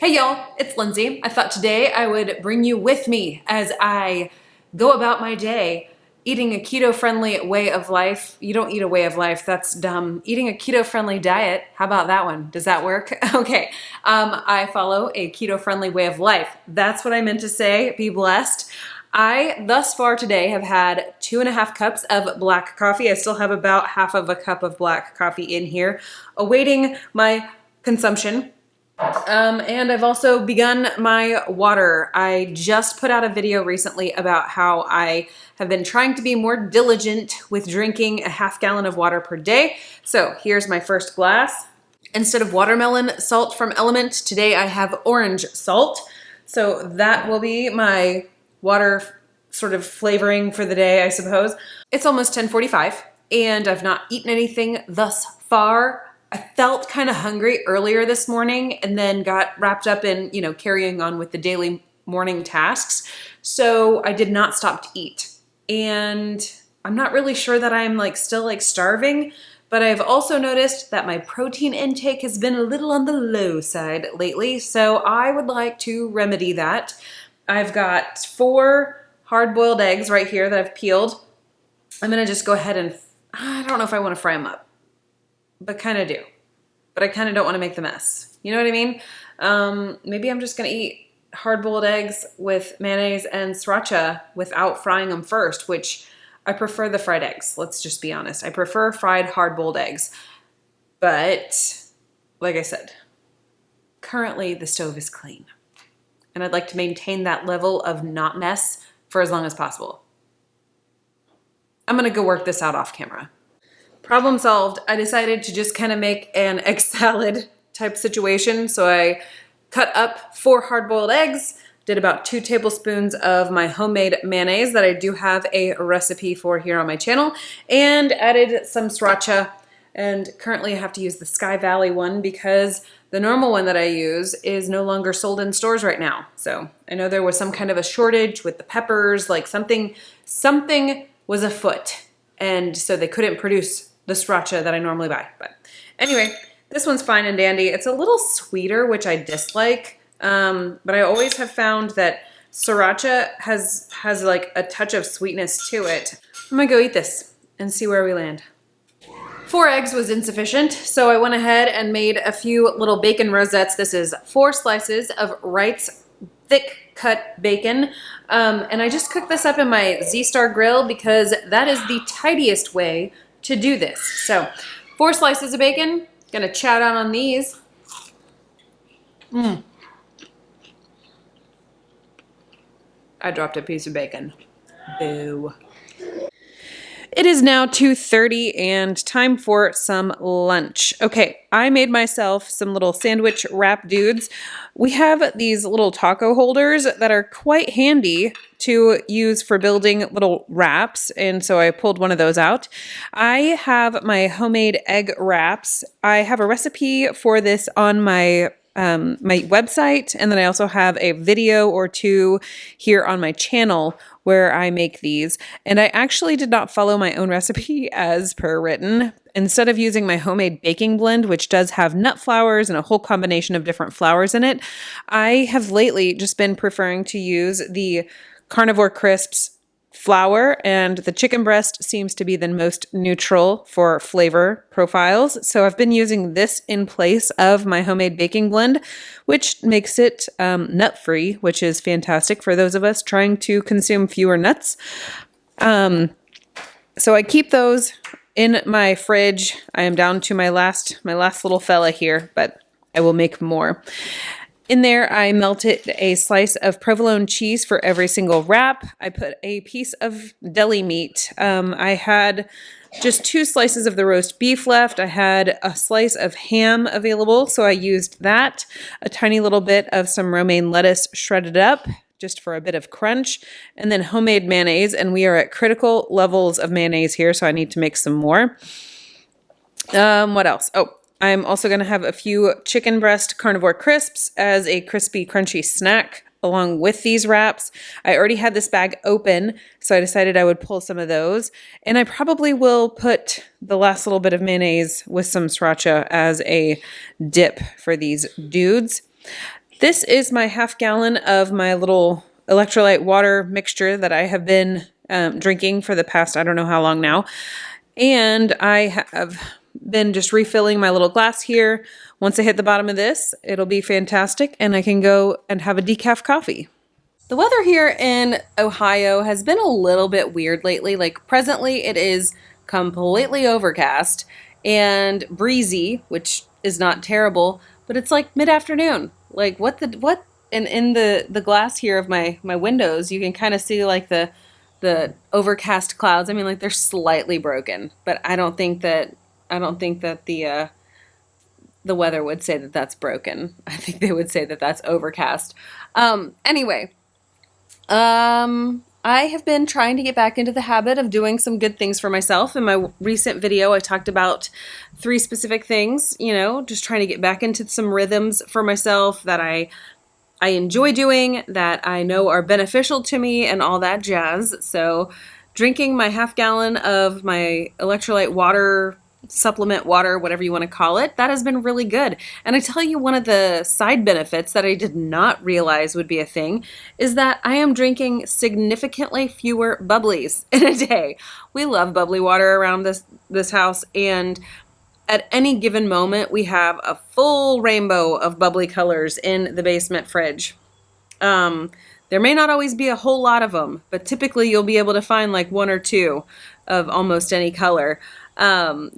Hey y'all, it's Lindsay. I thought today I would bring you with me as I go about my day eating a keto-friendly way of life. You don't eat a way of life, that's dumb. Eating a keto-friendly diet, how about that one? Does that work? Okay, I follow a keto-friendly way of life. That's what I meant to say, be blessed. I, thus far today, have had 2.5 cups of black coffee. I still have about half of a cup of black coffee in here, awaiting my consumption. And I've also begun my water. I just put out a video recently about how I have been trying to be more diligent with drinking a half gallon of water per day. So here's my first glass. Instead of watermelon salt from Element, today I have orange salt. So that will be my water sort of flavoring for the day, I suppose. It's almost 10:45 and I've not eaten anything thus far. I felt kind of hungry earlier this morning and then got wrapped up in, carrying on with the daily morning tasks. So I did not stop to eat. And I'm not really sure that I'm still starving, but I've also noticed that my protein intake has been a little on the low side lately. So I would like to remedy that. I've got 4 hard-boiled eggs right here that I've peeled. I'm gonna just go ahead and, I don't know if I wanna fry them up, but kind of do. But I kind of don't want to make the mess. You know what I mean? Maybe I'm just going to eat hard-boiled eggs with mayonnaise and sriracha without frying them first, which I prefer the fried eggs. Let's just be honest. I prefer fried hard-boiled eggs. But like I said, currently the stove is clean. And I'd like to maintain that level of not mess for as long as possible. I'm going to go work this out off camera. Problem solved. I decided to just kind of make an egg salad type situation. So I cut up 4 hard-boiled eggs, did about 2 tablespoons of my homemade mayonnaise that I do have a recipe for here on my channel, and added some sriracha. And currently I have to use the Sky Valley one because the normal one that I use is no longer sold in stores right now. So I know there was some kind of a shortage with the peppers, something was afoot. And so they couldn't produce the sriracha that I normally buy. But anyway, this one's fine and dandy. It's a little sweeter, which I dislike. But I always have found that sriracha has a touch of sweetness to it. I'm gonna go eat this and see where we land. 4 eggs was insufficient, so I went ahead and made a few little bacon rosettes. This is 4 slices of Wright's thick cut bacon. And I just cooked this up in my Z-Star grill because that is the tidiest way to do this. So 4 slices of bacon, gonna chow down on these. I dropped a piece of bacon. Boo. It is now 2:30 and time for some lunch. Okay, I made myself some little sandwich wrap dudes. We have these little taco holders that are quite handy to use for building little wraps, and so I pulled one of those out. I have my homemade egg wraps. I have a recipe for this on my website, and then I also have a video or 2 here on my channel where I make these. And I actually did not follow my own recipe as per written. Instead of using my homemade baking blend, which does have nut flours and a whole combination of different flours in it, I have lately just been preferring to use the Carnivore Crisps flour, and the chicken breast seems to be the most neutral for flavor profiles. So I've been using this in place of my homemade baking blend, which makes it nut-free, which is fantastic for those of us trying to consume fewer nuts. So I keep those in my fridge. I am down to my last little fella here, but I will make more. In there, I melted a slice of provolone cheese for every single wrap. I put a piece of deli meat. I had just 2 slices of the roast beef left. I had a slice of ham available, so I used that. A tiny little bit of some romaine lettuce shredded up, just for a bit of crunch, and then homemade mayonnaise. And we are at critical levels of mayonnaise here, so I need to make some more. What else? Oh, I'm also going to have a few chicken breast carnivore crisps as a crispy, crunchy snack along with these wraps. I already had this bag open, so I decided I would pull some of those. And I probably will put the last little bit of mayonnaise with some sriracha as a dip for these dudes. This is my half gallon of my little electrolyte water mixture that I have been drinking for the past, I don't know how long now. And I have been just refilling my little glass here. Once I hit the bottom of this, it'll be fantastic and I can go and have a decaf coffee. The weather here in Ohio has been a little bit weird lately. Like presently it is completely overcast and breezy, which is not terrible, but it's like mid-afternoon. Like what? And in the glass here of my windows, you can kind of see like the overcast clouds. I mean, like they're slightly broken, but I don't think that the weather would say that that's broken. I think they would say that that's overcast. Anyway, I have been trying to get back into the habit of doing some good things for myself. In my recent video, I talked about 3 specific things, you know, just trying to get back into some rhythms for myself that I enjoy doing, that I know are beneficial to me and all that jazz. So drinking my half gallon of my electrolyte water, supplement water, whatever you want to call it, that has been really good. And I tell you, one of the side benefits that I did not realize would be a thing is that I am drinking significantly fewer bubblies in a day. We love bubbly water around this house, and at any given moment, we have a full rainbow of bubbly colors in the basement fridge. There may not always be a whole lot of them, but typically you'll be able to find like 1 or 2 of almost any color.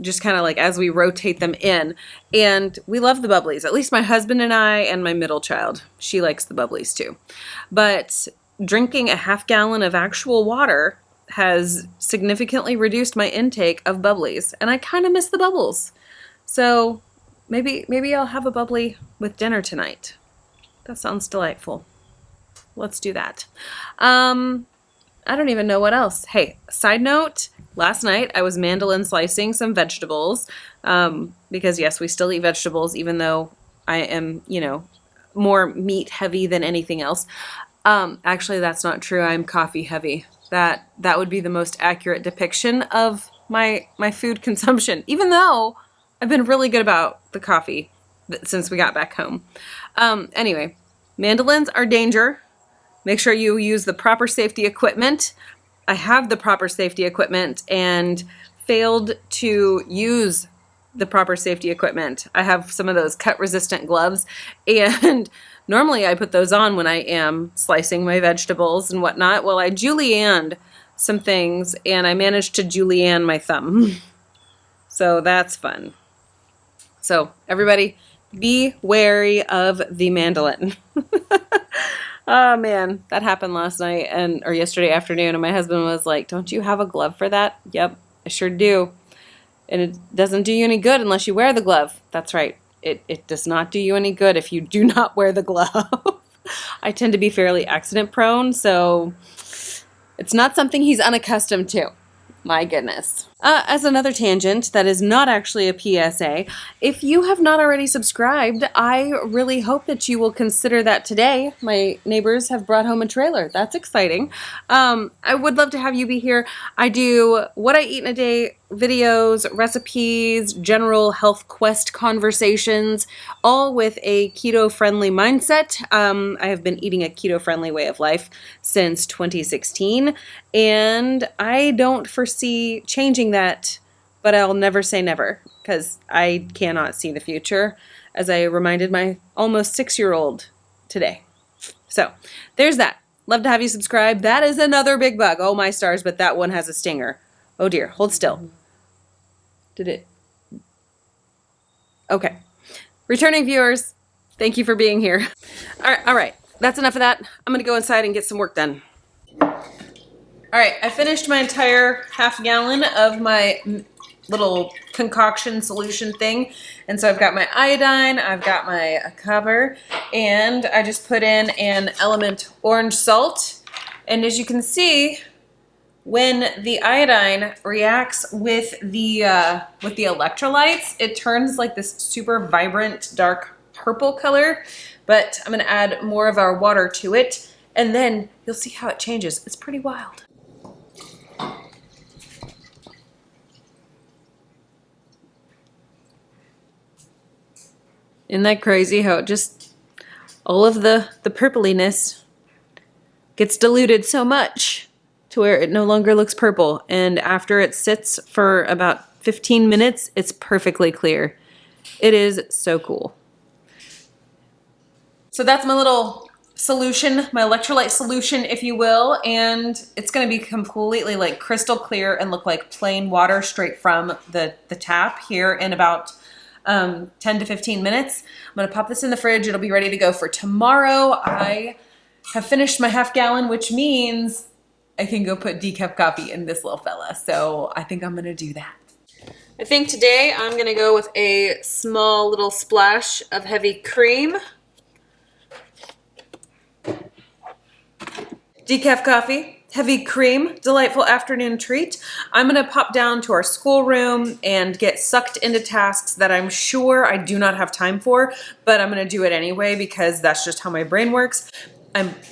Just kind of like as we rotate them in. And we love the bubblies, at least my husband and I and my middle child. She likes the bubblies too. But drinking a half gallon of actual water has significantly reduced my intake of bubblies, and I kind of miss the bubbles. So maybe I'll have a bubbly with dinner tonight. That sounds delightful. Let's do that. I don't even know what else. Hey, side note, last night I was mandolin slicing some vegetables, because yes, we still eat vegetables, even though I am, you know, more meat heavy than anything else. Actually, that's not true. I'm coffee heavy. That would be the most accurate depiction of my food consumption, even though I've been really good about the coffee since we got back home. Anyway, mandolins are danger. Make sure you use the proper safety equipment. I have the proper safety equipment and failed to use the proper safety equipment. I have some of those cut-resistant gloves, and normally I put those on when I am slicing my vegetables and whatnot. Well, I julienned some things, and I managed to julienne my thumb. So that's fun. So everybody, be wary of the mandolin. Oh man, that happened last night or yesterday afternoon, and my husband was like, "Don't you have a glove for that?" Yep, I sure do. And it doesn't do you any good unless you wear the glove. That's right. It does not do you any good if you do not wear the glove. I tend to be fairly accident prone, so it's not something he's unaccustomed to. My goodness. As another tangent that is not actually a PSA, if you have not already subscribed, I really hope that you will consider that today. My neighbors have brought home a trailer. That's exciting. I would love to have you be here. I do what I eat in a day videos, recipes, general health quest conversations, all with a keto-friendly mindset. I have been eating a keto-friendly way of life since 2016, and I don't foresee changing that, but I'll never say never, because I cannot see the future, as I reminded my almost 6-year-old today. So there's that. Love to have you subscribe. That is another big bug. Oh my stars, but that one has a stinger. Oh dear, hold still. Did it? Okay. Returning viewers, thank you for being here. All right. That's enough of that. I'm going to go inside and get some work done. All right. I finished my entire half gallon of my little concoction solution thing. And so I've got my iodine, I've got my copper, and I just put in an element orange salt. And as you can see, when the iodine reacts with the electrolytes, it turns like this super vibrant dark purple color. But I'm gonna add more of our water to it, and then you'll see how it changes. It's pretty wild. Isn't that crazy how it just all of the purpliness gets diluted so much to where it no longer looks purple. And after it sits for about 15 minutes, it's perfectly clear. It is so cool. So that's my little solution, my electrolyte solution, if you will. And it's gonna be completely like crystal clear and look like plain water straight from the tap here in about 10 to 15 minutes. I'm gonna pop this in the fridge. It'll be ready to go for tomorrow. I have finished my half gallon, which means I can go put decaf coffee in this little fella. So I think I'm gonna do that. I think today I'm gonna go with a small little splash of heavy cream. Decaf coffee, heavy cream, delightful afternoon treat. I'm gonna pop down to our schoolroom and get sucked into tasks that I'm sure I do not have time for, but I'm gonna do it anyway because that's just how my brain works.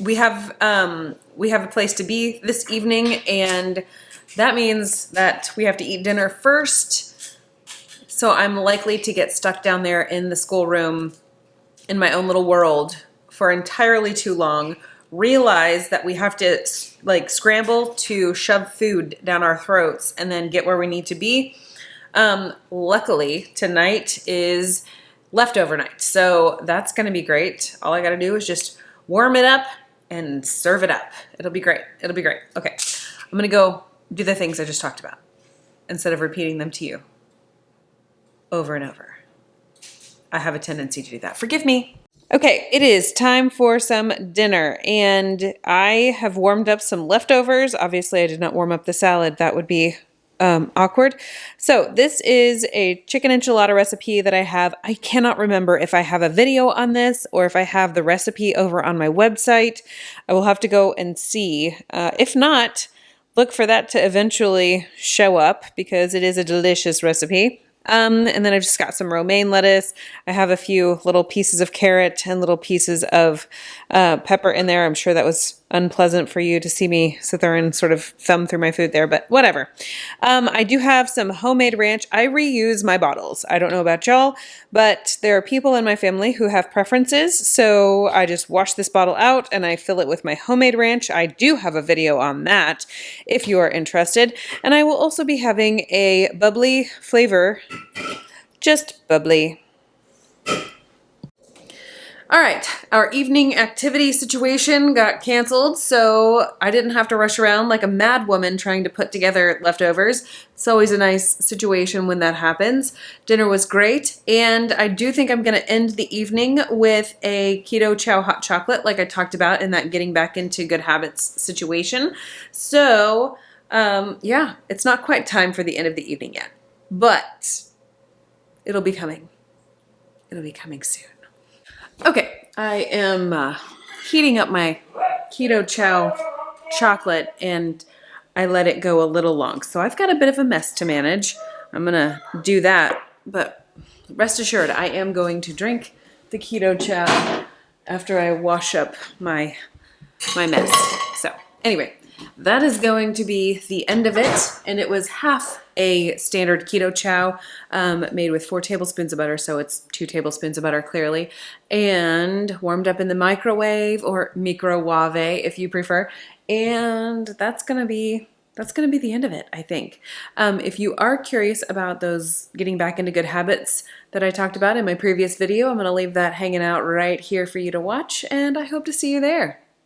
We have a place to be this evening, and that means that we have to eat dinner first. So I'm likely to get stuck down there in the schoolroom in my own little world for entirely too long. Realize that we have to like scramble to shove food down our throats and then get where we need to be. Luckily, tonight is leftover night, so that's gonna be great. All I gotta do is just warm it up and serve it up. It'll be great. It'll be great. Okay, I'm gonna go do the things I just talked about instead of repeating them to you over and over. I have a tendency to do that. Forgive me. Okay, it is time for some dinner, and I have warmed up some leftovers. Obviously, I did not warm up the salad. That would be awkward. So this is a chicken enchilada recipe that I have. I cannot remember if I have a video on this or if I have the recipe over on my website. I will have to go and see. If not, look for that to eventually show up because it is a delicious recipe. And then I've just got some romaine lettuce. I have a few little pieces of carrot and little pieces of pepper in there. I'm sure that was unpleasant for you to see me sit there and sort of thumb through my food there, but whatever. I do have some homemade ranch. I reuse my bottles. I don't know about y'all, but there are people in my family who have preferences. So I just wash this bottle out and I fill it with my homemade ranch. I do have a video on that if you are interested. And I will also be having a bubbly flavor, just bubbly. All right, our evening activity situation got canceled, so I didn't have to rush around like a mad woman trying to put together leftovers. It's always a nice situation when that happens. Dinner was great, and I do think I'm gonna end the evening with a keto chow hot chocolate like I talked about in that getting back into good habits situation. So, yeah, it's not quite time for the end of the evening yet, but it'll be coming. It'll be coming soon. Okay, I am heating up my keto chow chocolate and I let it go a little long. So I've got a bit of a mess to manage. I'm gonna do that, but rest assured I am going to drink the keto chow after I wash up my mess. So anyway, that is going to be the end of it. And it was half a standard keto chow made with 4 tablespoons of butter. So it's 2 tablespoons of butter clearly, and warmed up in the microwave or microwave if you prefer. And that's going to be the end of it, I think. If you are curious about those getting back into good habits that I talked about in my previous video, I'm going to leave that hanging out right here for you to watch, and I hope to see you there.